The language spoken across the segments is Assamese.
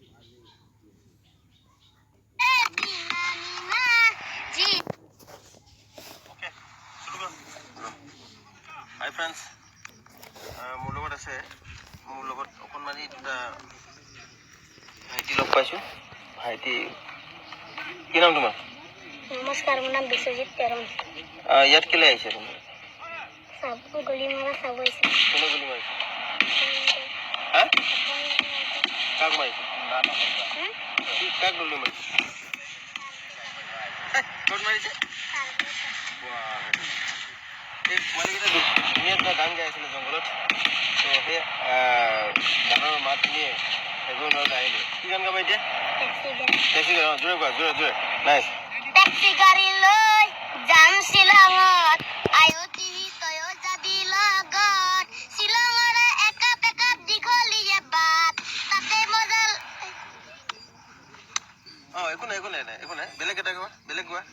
Hi friends, মোৰ লগত আছে মোৰ লগত অকণমানি দুটা ভাইটি লগ পাইছো। ভাইটি কি নাম তোমাৰ? নমস্কাৰ, মোৰ নাম বিশ্বজিৎ তেৰণ। ইয়াত কেলে আহিছে তুমি? গুলি মাৰা চাব আহিছে। কোনে গুলি মাৰিছে? হা? কাক মাৰিছে? কাক গুলি মাৰিছে? ক'ত মাৰিছে? এই পোৱালিকেইটা ধুনীয়া ধুনীয়া গান গাই আছিলে জংঘলত। তো সেই গানৰ মাত শুনিয়ে সেইবোৰ লগত আহিলে। কি গান গাবা এতিয়া? টেক্সি গাড়ী। জোৰে কোৱা, জোৰে জোৰে। নাইচ। টেক্সি গাড়ী লৈ যাম শ্বিলঙত, আয়তি তয়ো যাবি লগত। শ্বিলঙৰে একাপ একাপ দীঘলীয়া বাট, তাতে মজা। একো নাই একো নাই একো নাই। বেলেগ এটা কোৱা, বেলেগ কোৱা,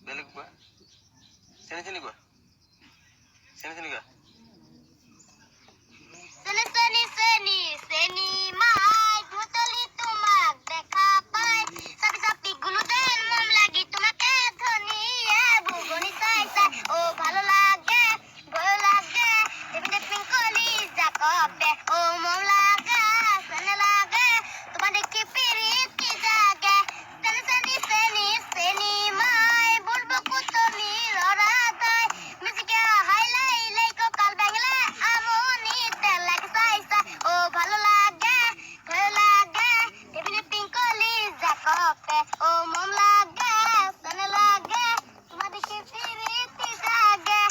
বেলেগ কোৱা। চেনি চেনি কোৱা, চেনি চেনি কোৱা। চেনি চেনি চেনি মাই গুতলি তোমাক দেখা পাই, চাপি চাপি গুলুতেন মন লাগি তোমাকে ধনিয়ে বুগনি চাই চাই। ও ভালো লাগে এমনি পিঙ্কলি জাকপে। ও মন লাগে সেনে লাগে তোমার দেখি পিরিতি জাগে। চেনি চেনি চেনি মাই বলবো কুতলি লড়া তাই, মিজিকে হাইলাই লেকো কাল বেঙ্গলে আমনি তেল লাগে চাই চাই। ও ভালো লাগে এমনি পিঙ্কলি জাকপে। ও মন লাগে সেনে লাগে তোমার দেখি পিরিতি জাগে।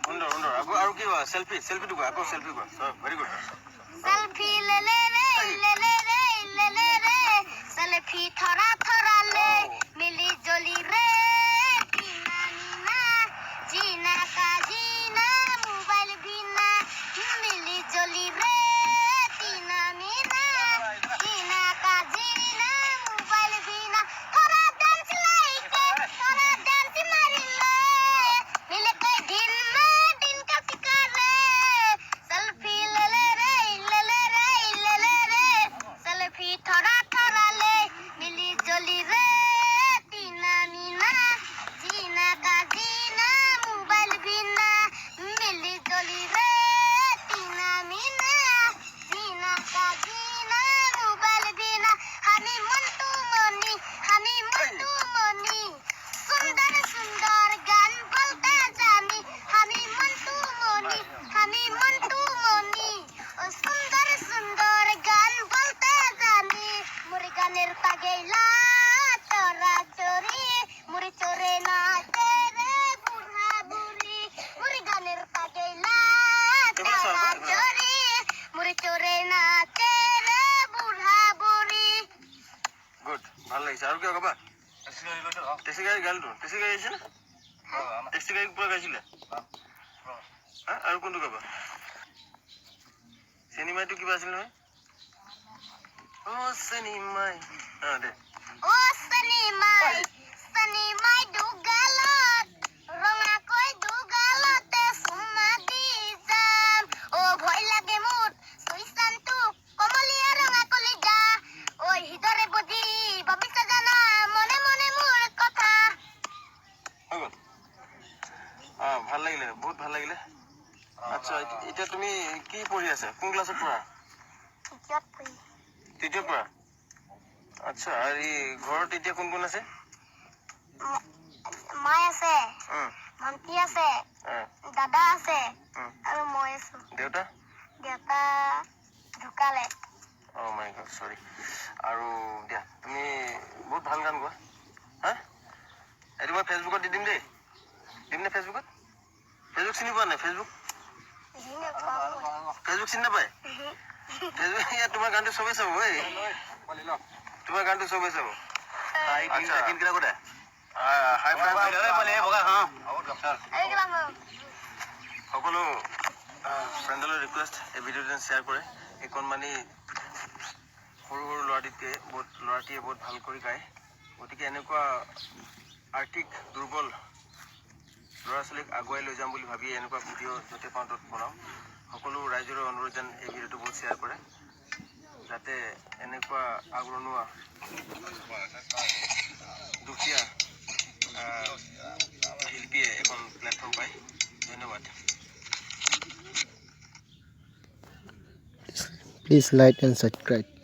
সুন্দৰ সুন্দৰ। আৰু কি কোৱা? চেলফিটো কোৱা, আকৌ চেলফি কোৱা। Very good. সেলফি লে লে রে সেলফি থরা থরা লে মিলি জলি রে টিনা নিনা জিনা কা জিনা মোবাইল বিনা মিলি জলি রে টিনা নিনা জিনা কা জিনা মোবাইল বিনা থরা ডান্স লাইকে থরা ডান্স মারিলে মিলে কই দিন মে দিন का फिकर सेल्फी ले ले रे सेल्फी थोड़ा थोड़ा ले मिली जोली रे टीना मीना जीना का जीना मोबाइल बिना मिली जोली रे टीना मीना जीना का जीना मोबाइल बिना हनी मंटू मनी सुंदर सुंदर गान बोलते जानी हनी मंटू मनी सुंदर सुंदर गान बोलते जानी मुरी गानेर पागेला चोरा चोरी मुरी चोरे ना तेरे बुढ़ा बुढ़ी मुरी गानेर पागेला चोरा चोरी मुरी चोरे ना तेरे बुढ़ा बुढ़ी। গুড, ভাল লাগিছে। আৰু কিয় ক'বা? টেক্সি গাড়ী গালিটো, টেক্সি গাড়ী আহিছে নে? টেক্সি গাড়ী পৰা গাইছিলে। আৰু কোনটো ক'বা? চিনেমাটো কিবা আছিল নহয়? চিনেমাই দে। সনিমাই দুগালত ৰঙাকৈ দুগালতে চুমা দি যাম। ভয় লাগে মোৰ চুইচানটো কমলীয়া ৰঙা কলিজা। হৃদৰে বদি ভাবিছা জানা মনে মনে মোৰ কথা। হৈ গ'ল? ভাল লাগিলে, বহুত ভাল লাগিলে। আচ্ছা, এতিয়া তুমি কি পঢ়ি আছা? কোন ক্লাছত পঢ়া? তৃতীয় পঢ়া। আচ্ছা, আৰু ঘৰত এতিয়া কোন কোন আছে? মাই আছে, ভণ্টি আছে, দাদা আছে আৰু মই আছো। দেউতা ঢুকালে। মাই গড, চৰি। আৰু দিয়া, তুমি বহুত ভাল গান গোৱা। এইটো মই ফেচবুকত দি দিম দেই। দিম নে ফেচবুকত? ফেচবুক চিনি পোৱা নাই? ফেচবুক চিনি নাপায়? ফেচবুক ইয়াত তোমাৰ গানটো চবেই চাব। তোমাৰ গানটো চবেই চাব। সকলো ফ্ৰেণ্ডলৈ ৰিকুৱেষ্ট, এই ভিডিঅ'টো শ্বেয়াৰ কৰে। এই কণমানি সৰু সৰু ল'ৰাটিয়ে বহুত ভাল কৰি গায়। গতিকে এনেকুৱা আৰ্থিক দুৰ্বল ল'ৰা ছোৱালীক আগুৱাই লৈ যাম বুলি ভাবি এনেকুৱা ভিডিঅ' য'তে পাওঁ ত'ত বনাওঁ। সকলো ৰাইজৰে অনুৰোধ যেন এই ভিডিঅ'টো বহুত শ্বেয়াৰ কৰে। যাতে এনেকুৱা আগৰণুৱা দুখীয়া শিল্পীয়ে এখন প্লেটফৰ্ম পায়। ধন্যবাদ। Please like and subscribe.